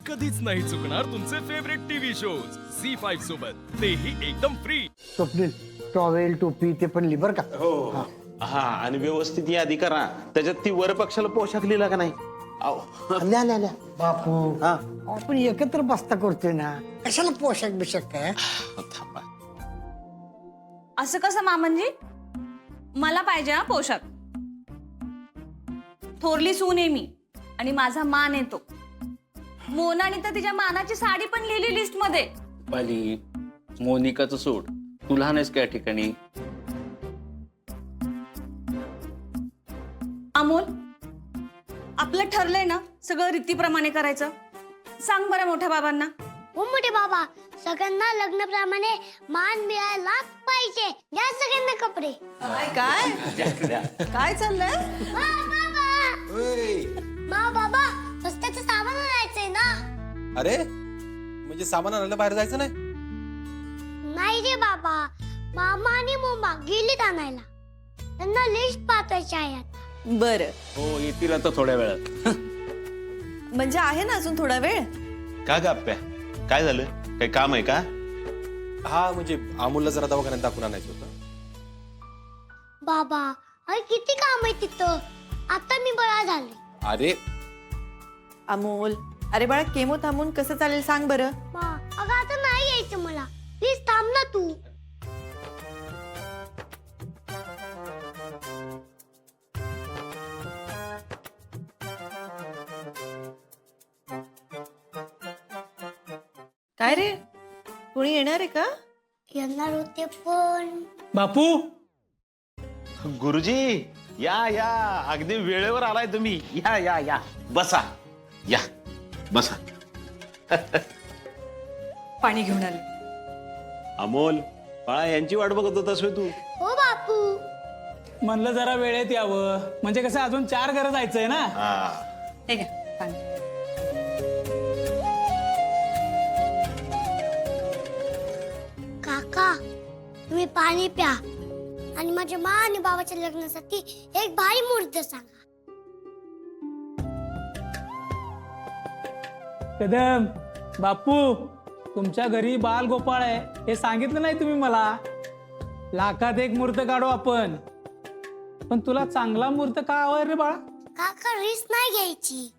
कधीच नाही चुकणार तुमचे फेवरेट टीव्ही शोज झी5 सोबत, तेही एकदम फ्री. स्वप्नील टॉवेल टोपी ते पण लिबर का? हो हा आणि व्यवस्थित यादी करा. त्याच्यात ती वर पक्षाला पोशाख लिहिला का नाही? आल्या बापू हा आपण एकत्र बसता करतोय ना, कशाला पोशाख बिशाख काय? थांबा. असं कसं मामनजी? मला पाहिजे हा पोशाख. थोरली सून आहे मी आणि माझा मान येतो. मोनाने तर तिच्या मानाची साडी पण लिहिली लिस्ट मध्ये. बाली मोनिकाचं सोड, तू लहान आहेस का या ठिकाणी? अमोल, आपलं ठरलंय ना सगळं रीतीप्रमाणे करायचं. सांग बरं मोठ्या बाबांना. हो मोठे बाबा, सगळ्यांना लग्नाप्रमाणे मान मिळायला पाहिजे. द्या सगळ्यांना कपडे. काय चाललंय? बाबा रस्त्याचं सामान आणायचंय ना. अरे म्हणजे सामान आणायला बाहेर जायचं नाही? नाही रे बाबा, मामा आणि मोमा गेलीत आणायला. त्यांना लिस्ट पाठवायची आहे आता. बरं, हो येतील आता थोड्या वेळात. म्हणजे आहे ना अजून थोडा वेळ. का गप्प्या, काय झालं? काही काम आहे का? हा म्हणजे अमोलला जरा दवाखान्यात दाखवून आणायचं होतं. बाबा अरे किती काम आहे तिथं. आता मी बळा झाले. अरे अमोल, अरे बाळा केमो थांबून कसं चालेल सांग बरं. अगं आता नाही यायचं मला. प्लीज थांब ना तू. काय रे, कोणी येणार आहे का? येणार होते पण बापू, गुरुजी या या, अगदी वेळेवर आलाय तुम्ही. या या या, बसा या बसा. पाणी घेऊन आले. अमोल बाळा यांची वाट बघत होतास होय तू? हो बापू. म्हणलं जरा वेळेत यावं, म्हणजे कसं अजून 4 घरं जायचंय ना. हा हे घ्या पाणी. काका तुम्ही पाणी प्या आणि माझ्या मा आणि बाबाच्या लग्नासाठी एक भारी मुहूर्त सांगा. कदम, बापू तुमच्या घरी बाल गोपाळ आहे हे सांगितलं नाही तुम्ही मला. लाखात एक मूर्त काढू आपण, पण तुला चांगला मूर्त का हवाय रे बाळा? काका रिस्क नाही घ्यायची.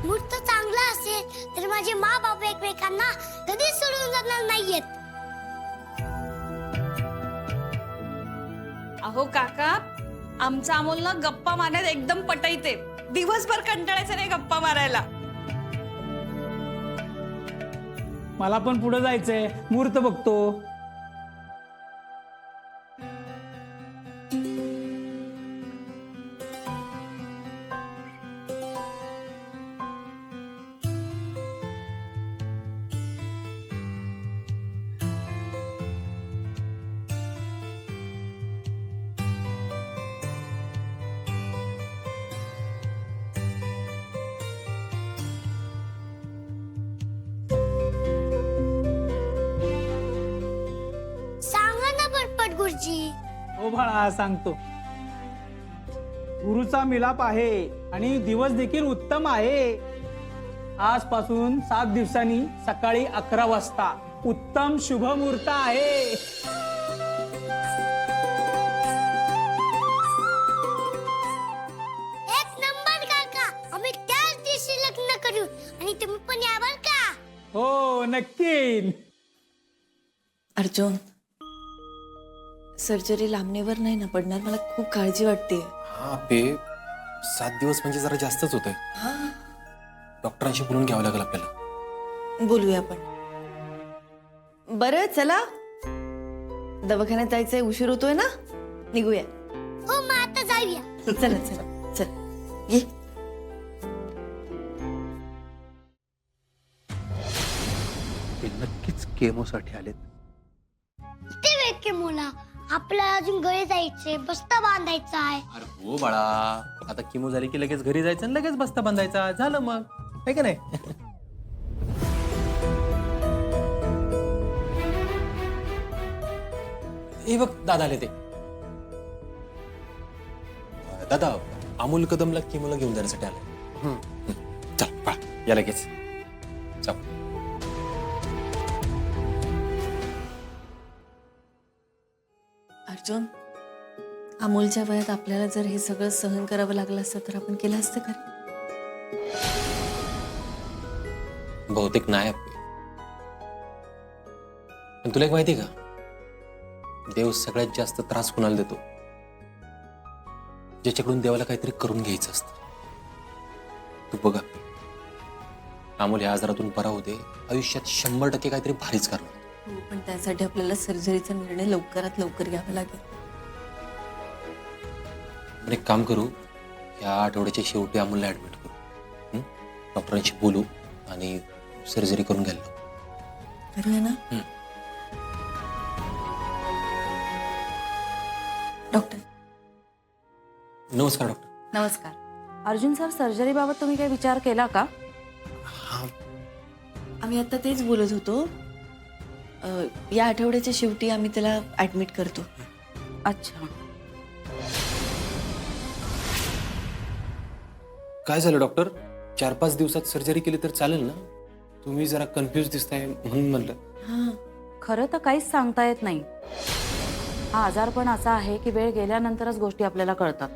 मुहूर्त चांगला असेल तर माझे मा बाबा एकमेकांना कधीच सोडून जाणार नाहीयेत. अहो काका, आमचा अमोल ना गप्पा मारण्यात एकदम पटाईते. दिवसभर कंटाळायचं नाही गप्पा मारायला. मला पण पुढे जायचंय, मूर्त बघतो. सांगा ना पटपट गुरुजी. हो बाळा सांगतो. गुरुचा मिलाप आहे आणि दिवस देखील उत्तम आहे. आजपासून 7 दिवसांनी सकाळी 11 वाजता उत्तम शुभ मुहूर्त आहे. एक नंबर काका. आम्ही त्याच दिवशी लग्न करू आणि तुम्ही पण यावर का? हो नक्की. अर्जुन, सर्जरी लांबणीवर नाही ना पडणार? मला खूप काळजी वाटते. हा पे 7 दिवस म्हणजे जरा जास्तच होतंय. डॉक्टरांशी बोलून घ्यावं लागेल आपल्याला. बोलूया आपण. बरं चला, दवाखान्यात जायचंय, उशीर होतोय ना, निघूया. हो मग आता जाऊया. चला चला चल ये. ते नक्कीच केमोसाठी आलेत. ते वेके मुला आपल्याला अजून घरी जायचे, बस्ता बांधायचा आहे. अरे हो बाळा, आता किमो झाली की लगेच घरी जायचं आणि लगेच बस्ता बांधायचा. झालं मग, आहे का नाही? हे बघ दादा आले ते. दादा अमोल कदमला किमोला घेऊन जाण्यासाठी आले. या लगेच जाऊ. अर्जुन, अमोलच्या वयात आपल्याला जर हे सगळं सहन करावं लागलं असतं तर आपण केलं असतं का? बहुतेक नाही आपले. पण तुला एक माहिती का, देव सगळ्यात जास्त त्रास कुणाला देतो? ज्याच्याकडून देवाला काहीतरी करून घ्यायचं असतं. तू बघा, अमोल या आजारातून बरा होते, आयुष्यात 100% काहीतरी भारीच करणार. हो, पण त्यासाठी आपल्याला सर्जरीचा निर्णय लवकरात लवकर घ्यावा लागेल. पण एक काम करू, या आठवड्याच्या शेवटी अमोलला ऍडमिट करू. डॉक्टरांशी बोलू आणि सर्जरी करून घ्यायला लावू. करूया ना? डॉक्टर. नमस्कार डॉक्टर. नमस्कार. अर्जुन सर, सर्जरी बाबत तुम्ही काही विचार केला का? आम्ही आता तेच बोलत होतो. या आठवड्याच्या शेवटी आम्ही त्याला ऍडमिट करतो. अच्छा. काय झालं डॉक्टर? 4-5 दिवसात सर्जरी केली तर चालेल ना? तुम्ही जरा कन्फ्युज दिसताय म्हणून म्हणलं. हां, खरं तर काहीच सांगता येत नाही. हा आजार पण असा आहे की वेळ गेल्यानंतरच गोष्टी आपल्याला कळतात.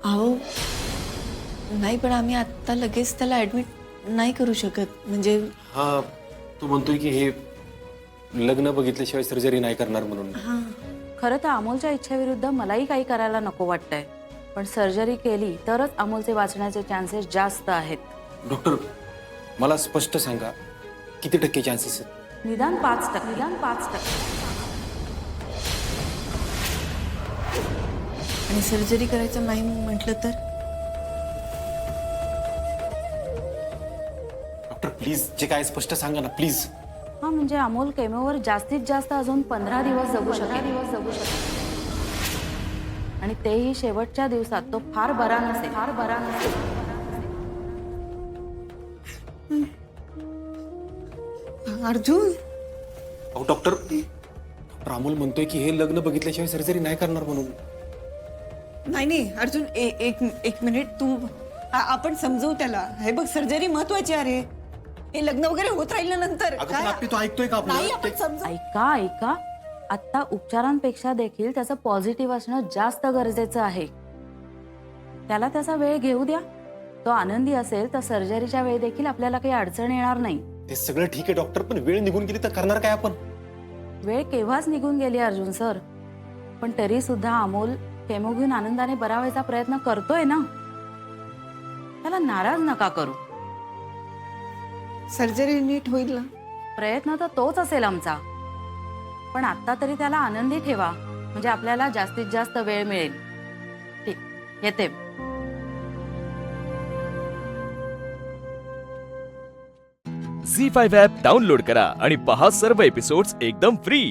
अहो नाही, पण आम्ही आत्ता लगेच त्याला ऍडमिट नाही करू शकत. म्हणजे हा, तू म्हणतोय की हे लग्न बघितल्याशिवाय सर्जरी नाही करणार म्हणून. हां, खरं तर अमोलच्या इच्छेविरुद्ध मलाही काही करायला नको वाटतंय, पण सर्जरी केली तरच अमोलचे वाचण्याचे चान्सेस जास्त आहेत. डॉक्टर, मला स्पष्ट सांगा, किती टक्के चान्सेस आहेत? निदान 5%. निदान 5%. आणि सर्जरी करायचं नाही म्हटलं तर? डॉक्टर प्लीज, जे काय स्पष्ट सांगा ना प्लीज. हा, म्हणजे अमोल केमोवर जास्तीत जास्त अजून 15 दिवस जगू शकेल. आणि तेही शेवटच्या दिवसात तो फार बरा नसेल. अर्जुन, अहो डॉक्टर, अमोल म्हणतोय की हे लग्न बघितल्याशिवाय सर्जरी नाही करणार म्हणून. नाही अर्जुन, एक मिनिट. तू आपण समजवू त्याला. हे बघ, सर्जरी महत्वाची आहे. हे लग्न वगैरे होत राहिलं नंतर तो ऐकतोय का नाही, आपण समजू. ऐका, आता उपचारांपेक्षा देखील त्याचं पॉझिटिव्ह असणं जास्त गरजेचं आहे. त्याला त्याचा वेळ घेऊ द्या. तो आनंदी असेल तर सर्जरीच्या वेळी देखील आपल्याला काही अडचण येणार नाही. ते सगळं ठीक आहे डॉक्टर, पण वेळ निघून गेली तर करणार काय आपण? वेळ केव्हाच निघून गेली अर्जुन सर, पण तरी सुद्धा अमोल केमो घेऊन आनंदाने बरा व्हायचा प्रयत्न करतोय ना. त्याला नाराज नका करू. सर्जरी नीट होईल ना? प्रयत्न तर तोच असेल आमचा, पण आता तरी त्याला आनंदी ठेवा, म्हणजे आपल्याला जास्तीत जास्त वेळ मिळेल. ठीक, येते. झी5 ॲप डाउनलोड करा आणि पहा सर्व एपिसोड्स एकदम फ्री.